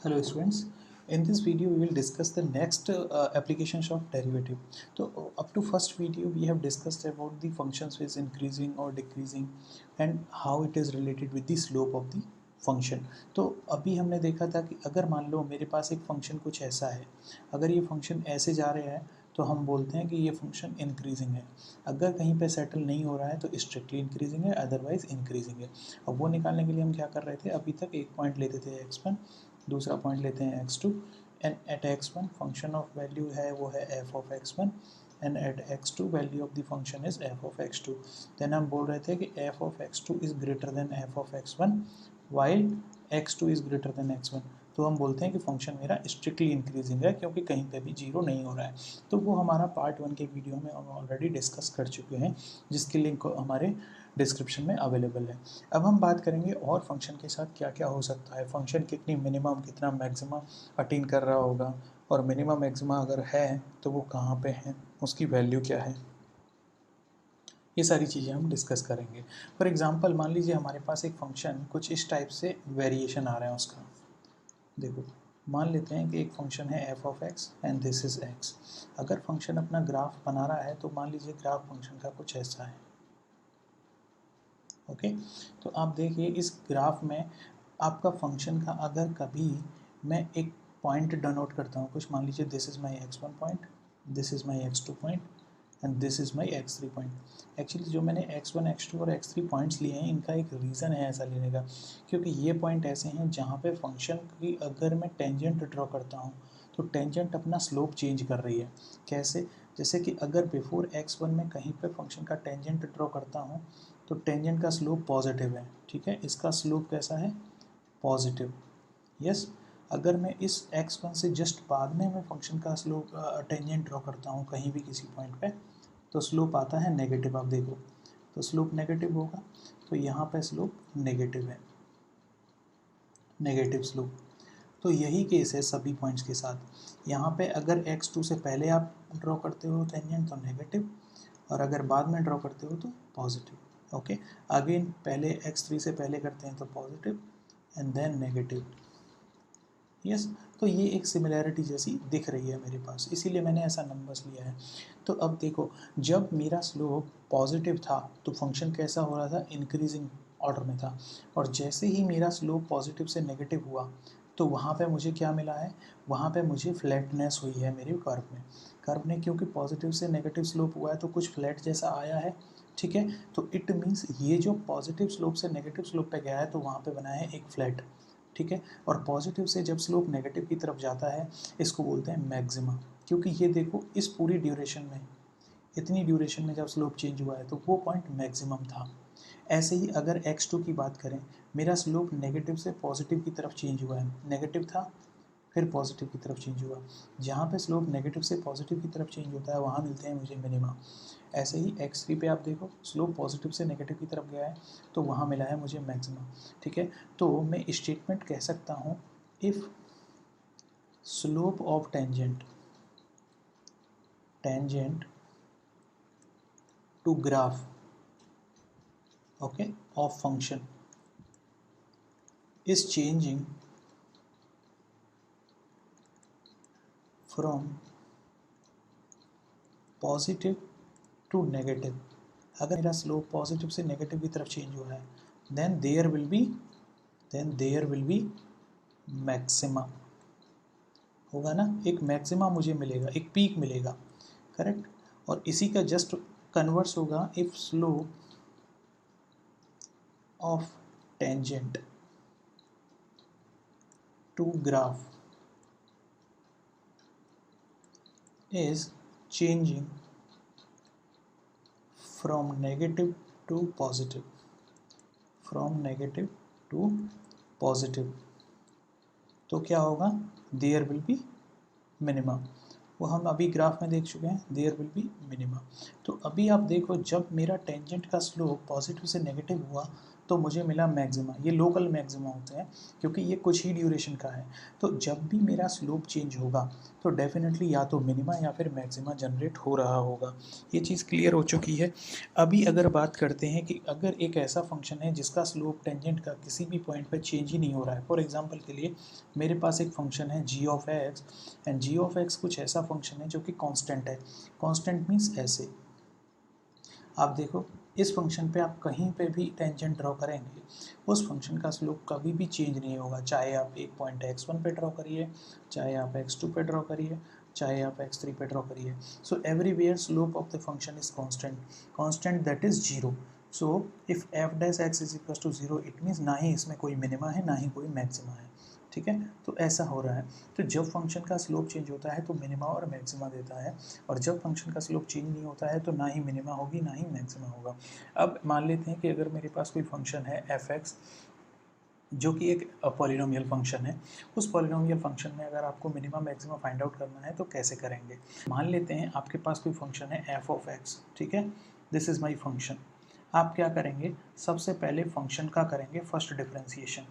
Hello students, in this video we will discuss the next applications of derivative. So up to first video we have discussed about the functions with increasing or decreasing and how it is related with the slope of the function. तो अभी हमने देखा था कि अगर मान लो मेरे पास एक फंक्शन कुछ ऐसा है, अगर ये फंक्शन ऐसे जा रहा है तो हम बोलते हैं कि ये फंक्शन इंक्रीजिंग है. अगर कहीं पे सेटल नहीं हो रहा है तो स्ट्रिक्टली इंक्रीजिंग है, अदरवाइज इंक्रीजिंग है. अब वो निकालने के लिए हम क्या कर रहे थे, अभी तक एक पॉइंट लेते थे x1, दूसरा पॉइंट लेते हैं x2 and at x1 function of value है वो है f of x1 and at x2 value of the function is f of x2. Then हम बोल रहे थे कि f of x2 is greater than f of x1 while x2 is greater than x1. तो हम बोलते हैं कि फंक्शन मेरा स्ट्रिक्टली इंक्रीजिंग है क्योंकि कहीं पे भी जीरो नहीं हो रहा है. तो वो हमारा पार्ट 1 के वीडियो में हम ऑलरेडी डिस्कस कर चुके हैं, जिसकी लिंक हमारे डिस्क्रिप्शन में अवेलेबल है. अब हम बात करेंगे और फंक्शन के साथ क्या क्या हो सकता है, फंक्शन कितनी मिनिमम कितना मैक्सिमम अटेन कर रहा होगा, और मिनिमम मैक्सिमा अगर है तो वो कहाँ पे है, उसकी वैल्यू क्या है, ये सारी चीज़ें हम डिस्कस करेंगे. फॉर एग्जांपल मान लीजिए हमारे पास एक फंक्शन कुछ इस टाइप से वेरिएशन आ रहा है उसका. देखो मान लेते हैं कि एक फंक्शन है f of x and this is x. अगर फंक्शन अपना ग्राफ बना रहा है तो मान लीजिए ग्राफ फंक्शन का कुछ ऐसा है. ओके, तो आप देखिए इस ग्राफ में आपका फंक्शन का अगर कभी मैं एक पॉइंट डिनोट करता हूँ, कुछ मान लीजिए this is my x1 point, this is my x2 point and this is my x3 point. Actually जो मैंने x1 x2 और x3 पॉइंट्स लिए हैं इनका एक रीज़न है ऐसा लेने का, क्योंकि ये पॉइंट ऐसे हैं जहाँ पे फंक्शन की अगर मैं टेंजेंट ड्रॉ करता हूँ तो टेंजेंट अपना स्लोप चेंज कर रही है. कैसे, जैसे कि अगर बिफोर x1 में कहीं पे फंक्शन का टेंजेंट ड्रॉ करता हूँ तो टेंजेंट का स्लोप पॉजिटिव है. ठीक है, इसका स्लोप कैसा है, पॉजिटिव. यस, अगर मैं इस x1 से जस्ट बाद में मैं फंक्शन का स्लोप टेंजेंट ड्रॉ करता हूँ कहीं भी किसी पॉइंट पे तो स्लोप आता है नेगेटिव. आप देखो तो स्लोप नेगेटिव होगा, तो यहाँ पे स्लोप नेगेटिव है, नेगेटिव स्लोप. तो यही केस है सभी पॉइंट्स के साथ. यहाँ पे अगर x2 से पहले आप ड्रॉ करते हो टेंजेंट तो नेगेटिव, और अगर बाद में ड्रॉ करते हो तो पॉजिटिव. ओके, अगेन पहले x3 से पहले करते हैं तो positive and then negative. Yes, तो ये एक सिमिलैरिटी जैसी दिख रही है मेरे पास, इसीलिए मैंने ऐसा नंबर्स लिया है. तो अब देखो जब मेरा स्लोप पॉजिटिव था तो फंक्शन कैसा हो रहा था, इंक्रीजिंग ऑर्डर में था. और जैसे ही मेरा स्लोप पॉजिटिव से नेगेटिव हुआ तो वहाँ पे मुझे क्या मिला है, वहाँ पे मुझे फ्लैटनेस हुई है मेरे कर्व में, क्योंकि पॉजिटिव से नेगेटिव स्लोप हुआ है तो कुछ फ्लैट जैसा आया है. ठीक है, तो इट मीन्स ये जो पॉजिटिव स्लोप से नेगेटिव स्लोप पे गया है तो वहाँ पे बना है एक फ्लैट. ठीक है, और पॉजिटिव से जब स्लोप नेगेटिव की तरफ जाता है इसको बोलते हैं मैक्सिमा, क्योंकि ये देखो इस पूरी ड्यूरेशन में, इतनी ड्यूरेशन में जब स्लोप चेंज हुआ है तो वो पॉइंट मैक्सिमम था. ऐसे ही अगर x2 की बात करें, मेरा स्लोप नेगेटिव से पॉजिटिव की तरफ चेंज हुआ है, नेगेटिव था फिर पॉजिटिव की तरफ चेंज हुआ. जहाँ पे स्लोप नेगेटिव से पॉजिटिव की तरफ चेंज होता है वहाँ मिलते हैं मुझे मिनिमा. ऐसे ही x3 पे आप देखो स्लोप पॉजिटिव से नेगेटिव की तरफ गया है तो वहाँ मिला है मुझे मैक्सिमा. ठीक है, तो मैं स्टेटमेंट कह सकता हूँ, if slope of tangent to graph okay of function is changing from positive to negative. अगर मेरा स्लोप पॉजिटिव से नेगेटिव की तरफ चेंज हुआ है then there will be maxima होगा ना, एक मैक्सिमा मुझे मिलेगा, एक पीक मिलेगा. करेक्ट, और इसी का जस्ट कन्वर्स होगा if slope of tangent to graph is changing from negative to positive, तो क्या होगा, देयर विल बी मिनिमा. वो हम अभी ग्राफ में देख चुके हैं, देयर विल बी मिनिमा. तो अभी आप देखो जब मेरा टेंजेंट का स्लोप पॉजिटिव से नेगेटिव हुआ तो मुझे मिला मैक्सिमा। ये लोकल मैक्सिमा होते हैं क्योंकि ये कुछ ही ड्यूरेशन का है। तो जब भी मेरा स्लोप चेंज होगा तो डेफिनेटली या तो मिनिमा या फिर मैक्सिमा जनरेट हो रहा होगा। ये चीज़ क्लियर हो चुकी है। अभी अगर बात करते हैं कि अगर एक ऐसा फंक्शन है जिसका स्लोप टेंजेंट का किसी भी पॉइंट पर चेंज ही नहीं हो रहा है, फॉर एग्जाम्पल के लिए मेरे पास एक फंक्शन है g of x, and g of x कुछ ऐसा फंक्शन है जो कि कांस्टेंट है। कांस्टेंट मीन्स ऐसे, आप देखो इस फंक्शन पे आप कहीं पे भी टेंजेंट ड्रॉ करेंगे उस फंक्शन का स्लोप कभी भी चेंज नहीं होगा, चाहे आप एक पॉइंट x1 पे ड्रॉ करिए, चाहे आप x2 पे ड्रॉ करिए, चाहे आप x3 पे ड्रॉ करिए। So everywhere slope of the function is constant that is zero. So if f dash x is equal to zero, it means ना ही इसमें कोई मिनिमा है ना ही कोई मैक्सिमा है। ठीक है, तो ऐसा हो रहा है। तो जब फंक्शन का स्लोप चेंज होता है तो मिनिमा और मैक्सिमा देता है, और जब फंक्शन का स्लोप चेंज नहीं होता है तो ना ही मिनिमा होगी ना ही मैक्सिमा होगा। अब मान लेते हैं कि अगर मेरे पास कोई फंक्शन है एफ एक्स जो कि एक पॉलिनोमियल फंक्शन है, उस पॉलिनोमियल फंक्शन में अगर आपको मिनिमा मैक्सिमा फाइंड आउट करना है तो कैसे करेंगे। मान लेते हैं आपके पास कोई फंक्शन है एफ ऑफ एक्स, ठीक है, दिस इज़ माई फंक्शन। आप क्या करेंगे, सबसे पहले फंक्शन का करेंगे first differentiation.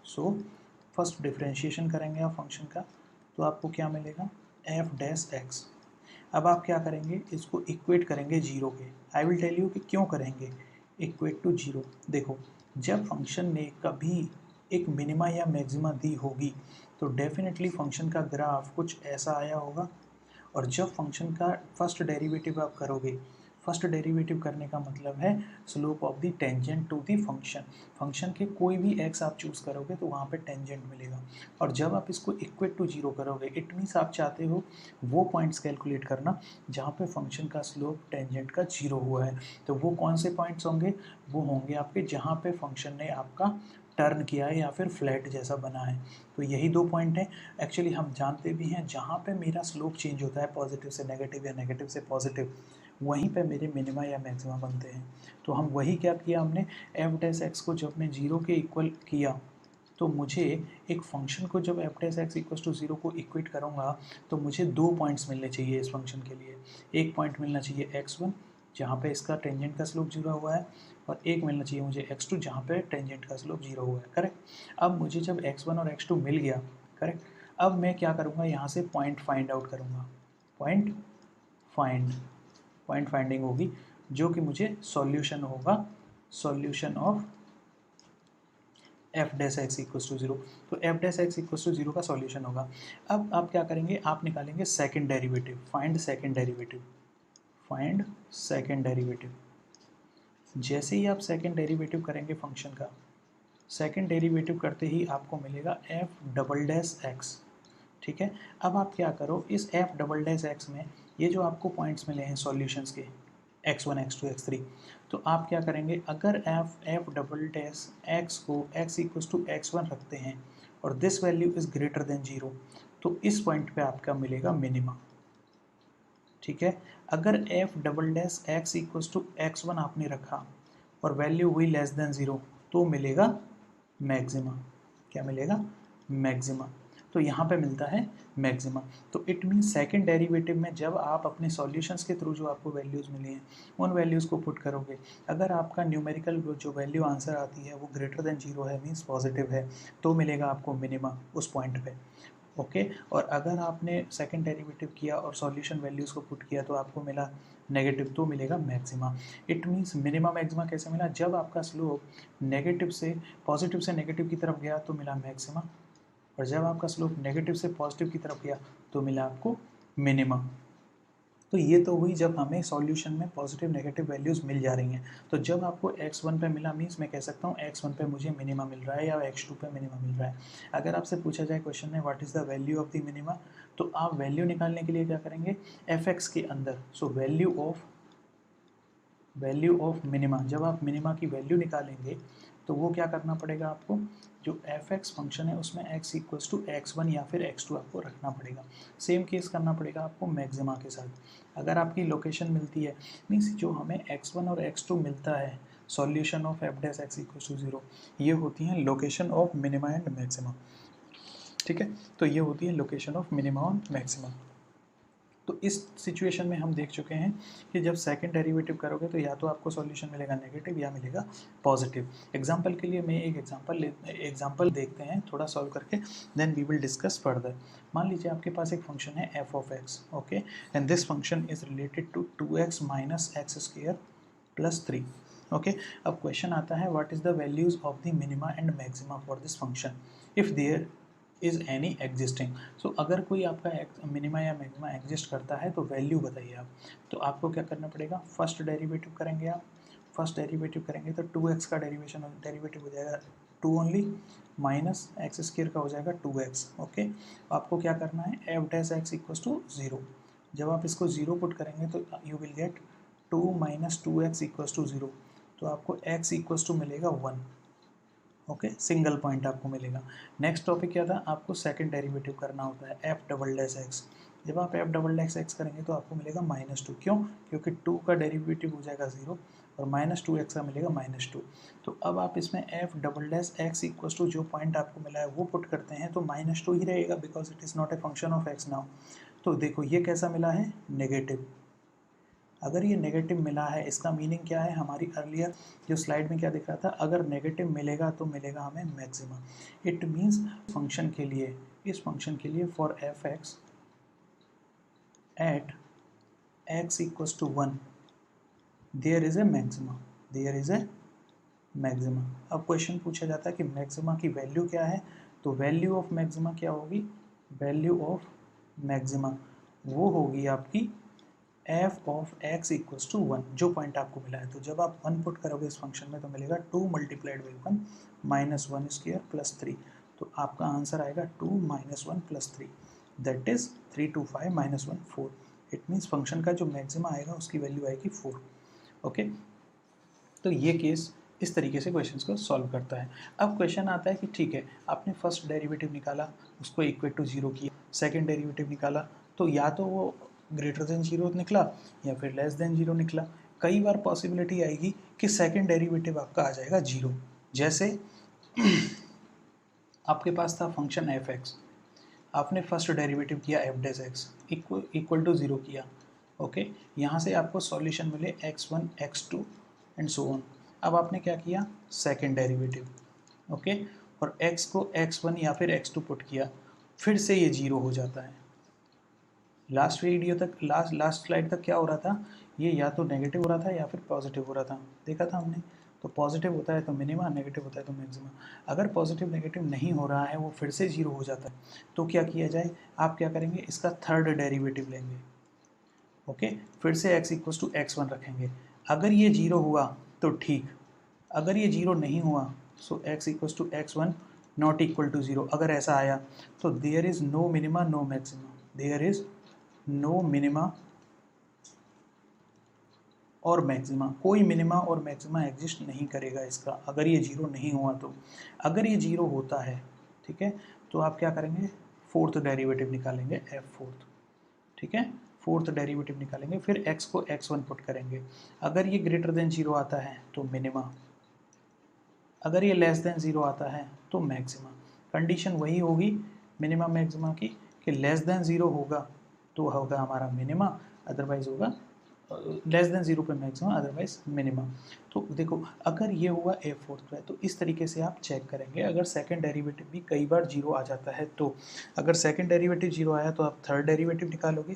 So first differentiation करेंगे आप फंक्शन का, तो आपको क्या मिलेगा, एफ डैश एक्स। अब आप क्या करेंगे, इसको इक्वेट करेंगे जीरो के। आई विल टेल यू कि क्यों करेंगे इक्वेट टू जीरो। देखो, जब फंक्शन ने कभी एक मिनिमा या मैक्सिमा दी होगी तो डेफिनेटली फंक्शन का ग्राफ कुछ ऐसा आया होगा, और जब फंक्शन का फर्स्ट डेरिवेटिव आप करोगे, फर्स्ट डेरिवेटिव करने का मतलब है slope of the tangent to the function. Function के कोई भी एक्स आप चूज़ करोगे तो वहाँ पे टेंजेंट मिलेगा, और जब आप इसको इक्वेट टू जीरो करोगे इट मीन्स आप चाहते हो वो पॉइंट्स कैलकुलेट करना जहाँ पे फंक्शन का स्लोप टेंजेंट का जीरो हुआ है। तो वो कौन से पॉइंट्स होंगे, वो होंगे आपके जहाँ पे फंक्शन ने आपका टर्न किया है या फिर फ्लैट जैसा बना है। तो यही दो पॉइंट हैं। एक्चुअली हम जानते भी हैं जहाँ पे मेरा स्लोप चेंज होता है पॉजिटिव से नेगेटिव या नेगेटिव से पॉजिटिव, वहीं पे मेरे मिनिमा या मैक्सिमा बनते हैं। तो हम वही क्या किया हमने, एफ डैश एक्स को जब मैं जीरो के इक्वल किया तो मुझे एक फंक्शन को जब f dash x equal to zero को इक्वेट करूँगा तो मुझे दो पॉइंट्स मिलने चाहिए इस फंक्शन के लिए। एक पॉइंट मिलना चाहिए x1 जहाँ पे इसका टेंजेंट का स्लोप जीरो हुआ है, और एक मिलना चाहिए मुझे x2 जहाँ पे टेंजेंट का स्लोप जीरो हुआ है। करेक्ट। अब मुझे जब x1 और x2 मिल गया, करेक्ट, अब मैं क्या करूँगा, यहाँ से पॉइंट फाइंड आउट करूँगा। पॉइंट फाइंडिंग होगी जो कि मुझे सॉल्यूशन होगा, solution of f dash x equal to zero. तो f dash x equal to zero का सॉल्यूशन होगा। अब आप क्या करेंगे, आप निकालेंगे second derivative, find second derivative. जैसे ही आप सेकंड डेरिवेटिव करेंगे फंक्शन का, सेकंड डेरिवेटिव करते ही आपको मिलेगा एफ डबल डैश एक्स। ठीक है, अब आप क्या करो, इस एफ डबल डैश एक्स में ये जो आपको पॉइंट्स मिले हैं सॉल्यूशंस के x1 x2 x3, तो आप क्या करेंगे, अगर एफ डबल डैश एक्स को x इक्वल टू x1 रखते हैं और this value is greater than zero, तो इस पॉइंट पे आपका मिलेगा मिनिमा। ठीक है, अगर f double dash x equal to x1 आपने रखा और वैल्यू हुई लेस देन ज़ीरो तो मिलेगा मैक्सिमा। क्या मिलेगा, मैक्सिमा। तो यहाँ पे मिलता है मैक्सिमा। तो इट मीन्स सेकंड डेरिवेटिव में जब आप अपने सॉल्यूशंस के थ्रू जो आपको वैल्यूज़ मिली हैं उन वैल्यूज़ को पुट करोगे, अगर आपका न्यूमेरिकल जो वैल्यू आंसर आती है वो ग्रेटर देन जीरो है, मीन्स पॉजिटिव है, तो मिलेगा आपको मिनिमा उस पॉइंट पे। ओके, और अगर आपने सेकंड डेरिवेटिव किया और सॉल्यूशन वैल्यूज़ को पुट किया तो आपको मिला नेगेटिव, तो मिलेगा maxima. It means minima maxima कैसे मिला, जब आपका स्लोप नेगेटिव से पॉजिटिव से नेगेटिव की तरफ गया तो मिला मैक्सिमा, और जब आपका स्लोप नेगेटिव से पॉजिटिव की तरफ गया तो मिला आपको मिनिमा। तो ये तो हुई जब हमें सॉल्यूशन में पॉजिटिव नेगेटिव वैल्यूज़ मिल जा रही हैं। तो जब आपको x1 पे मिला मीन्स मैं कह सकता हूँ x1 पे मुझे मिनिमा मिल रहा है या x2 पे मिनिमा मिल रहा है। अगर आपसे पूछा जाए क्वेश्चन में what is the value of the minima, तो आप वैल्यू निकालने के लिए क्या करेंगे, fx के अंदर, सो वैल्यू ऑफ मिनिमा, जब आप मिनिमा की वैल्यू निकालेंगे तो वो क्या करना पड़ेगा आपको, जो एफ एक्स फंक्शन है उसमें x इक्वल्स टू x1 या फिर x2 आपको रखना पड़ेगा। सेम केस करना पड़ेगा आपको मैक्सिमा के साथ। अगर आपकी लोकेशन मिलती है, मीन्स जो हमें x1 और x2 मिलता है solution of f dash x equals to zero, ये होती हैं location of minima and maxima. ठीक है, तो ये होती है लोकेशन ऑफ मिनिमा और मैक्सिमा। तो इस सिचुएशन में हम देख चुके हैं कि जब सेकंड डेरिवेटिव करोगे तो या तो आपको सॉल्यूशन मिलेगा नेगेटिव या मिलेगा पॉजिटिव। एग्जांपल के लिए मैं एक एग्जांपल देखते हैं थोड़ा सॉल्व करके, then we will discuss further. मान लीजिए आपके पास एक फंक्शन है f of x, okay, and this function is related to 2x minus x square plus 3। Okay, अब क्वेश्चन आता है what is the values of the minima and maxima for this function if there is any existing. So अगर कोई आपका minima या maxima exist करता है तो वैल्यू बताइए आप। तो आपको क्या करना पड़ेगा, फर्स्ट डेरिवेटिव करेंगे आप। फर्स्ट डेरिवेटिव करेंगे तो 2x का डेरिवेटिव हो जाएगा 2 ओनली, माइनस एक्स स्क्वायर का हो जाएगा 2x। ओके, आपको क्या करना है, f dash x equals to 0। जब आप इसको 0 पुट करेंगे तो you will get 2 minus 2x equals to 0। तो आपको x इक्वल्स टू मिलेगा 1। ओके, सिंगल पॉइंट आपको मिलेगा। नेक्स्ट टॉपिक क्या था, आपको सेकंड डेरिवेटिव करना होता है एफ डबल डैश एक्स। जब आप एफ डबल डैश एक्स करेंगे तो आपको मिलेगा -2। क्यों, क्योंकि 2 का डेरिवेटिव हो जाएगा 0 और -2x का मिलेगा -2। तो अब आप इसमें f double dash x equals to जो पॉइंट आपको मिला है वो पुट करते हैं तो -2 ही रहेगा because it is not a function of x now. तो देखो ये कैसा मिला है, नेगेटिव। अगर ये नेगेटिव मिला है इसका मीनिंग क्या है, हमारी अर्लियर जो स्लाइड में क्या दिख रहा था, अगर नेगेटिव मिलेगा तो मिलेगा हमें मैक्सिमा। इट मीन्स फंक्शन के लिए, इस फंक्शन के लिए for f x at x equals to 1 there is a maxima, there is a maxima. अब क्वेश्चन पूछा जाता है कि मैक्सिमा की वैल्यू क्या है, तो वैल्यू ऑफ मैक्सिमा क्या होगी, वैल्यू ऑफ मैक्सिमा वो होगी आपकी f of x equals to 1, जो पॉइंट आपको मिला है। तो जब आप 1 पुट करोगे इस फंक्शन में तो मिलेगा 2 multiplied by 1 minus 1 square plus 3। तो आपका आंसर आएगा 2 minus 1 plus 3, that is 3 2 5 minus 1 4। It means function का जो मैक्सिमा आएगा उसकी वैल्यू आएगी 4। ओके, तो ये केस इस तरीके से क्वेश्चंस को सॉल्व करता है। अब क्वेश्चन आता है कि ठीक है, आपने फर्स्ट डेरिवेटिव निकाला, उसको इक्वल टू 0 किया, सेकंड डेरिवेटिव निकाला तो या तो वो ग्रेटर देन 0 निकला या फिर लेस देन 0 निकला। कई बार पॉसिबिलिटी आएगी कि सेकंड डेरिवेटिव आपका आ जाएगा 0। जैसे आपके पास था फंक्शन एफ एक्स, आपने फर्स्ट डेरिवेटिव किया f dash x equal to 0 किया। ओके, यहाँ से आपको सॉल्यूशन मिले x1 x2 and so on. अब आपने क्या किया, सेकंड डेरिवेटिव, ओके, और x को x1 या फिर x2 पुट किया, फिर से ये 0 हो जाता है। लास्ट वीडियो तक, लास्ट स्लाइड तक क्या हो रहा था, ये या तो नेगेटिव हो रहा था या फिर पॉजिटिव हो रहा था, देखा था हमने। तो पॉजिटिव होता है तो मिनिमा, नेगेटिव होता है तो मैक्सिमा। अगर पॉजिटिव नेगेटिव नहीं हो रहा है, वो फिर से 0 हो जाता है, तो क्या किया जाए, आप क्या करेंगे, इसका थर्ड डेरिवेटिव लेंगे। ओके, फिर से x इक्वल्स टू x1 रखेंगे। अगर ये 0 हुआ तो ठीक, अगर ये 0 नहीं हुआ so x equals to x1 not equal to 0। अगर ऐसा आया तो there is no minima no maxima, there is no minima और मैक्सिमा, कोई मिनिमा और मैक्सिमा एग्जिस्ट नहीं करेगा इसका, अगर ये 0 नहीं हुआ तो। अगर ये 0 होता है, ठीक है, तो आप क्या करेंगे, फोर्थ डेरिवेटिव निकालेंगे एफ फोर्थ, ठीक है, फोर्थ डेरिवेटिव निकालेंगे, फिर x को x1 पुट करेंगे। अगर ये ग्रेटर देन 0 आता है तो मिनिमा, अगर ये लेस देन 0 आता है तो मैक्सिमा। कंडीशन वही होगी मिनिमा मैक्सिमा की कि लेस देन 0 होगा तो होगा हमारा मिनिमा, अदरवाइज होगा लेस देन 0 पे मैक्सिमा, अदरवाइज मिनिमा। तो देखो अगर ये हुआ ए फोर्थ पे, तो इस तरीके से आप चेक करेंगे। अगर सेकंड डेरिवेटिव भी कई बार 0 आ जाता है तो, अगर सेकंड डेरिवेटिव 0 आया तो आप थर्ड डेरिवेटिव निकालोगे,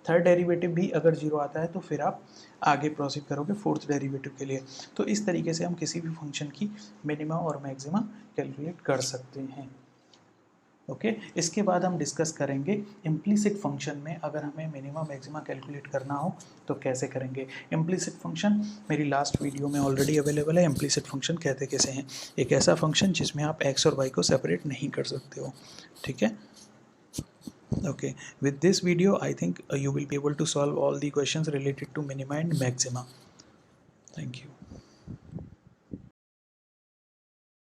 थर्ड डेरिवेटिव भी अगर 0 आता है तो फिर आप आगे प्रोसीड करोगे फोर्थ डेरिवेटिव के लिए। तो इस तरीके से हम किसी भी फंक्शन की मिनिमा और मैक्सिमा कैलकुलेट कर सकते हैं। ओके, इसके बाद हम डिस्कस करेंगे इम्प्लिसिट फंक्शन में अगर हमें मिनिमा मैक्सिमा कैलकुलेट करना हो तो कैसे करेंगे। इम्प्लिसिट फंक्शन मेरी लास्ट वीडियो में ऑलरेडी अवेलेबल है। इम्प्लिसिट फंक्शन कहते कैसे हैं, एक ऐसा फंक्शन जिसमें आप एक्स और वाई को सेपरेट नहीं कर सकते हो, ठीक है। Okay, with this video I think you will be able to solve all the questions related to minima and maxima. Thank you.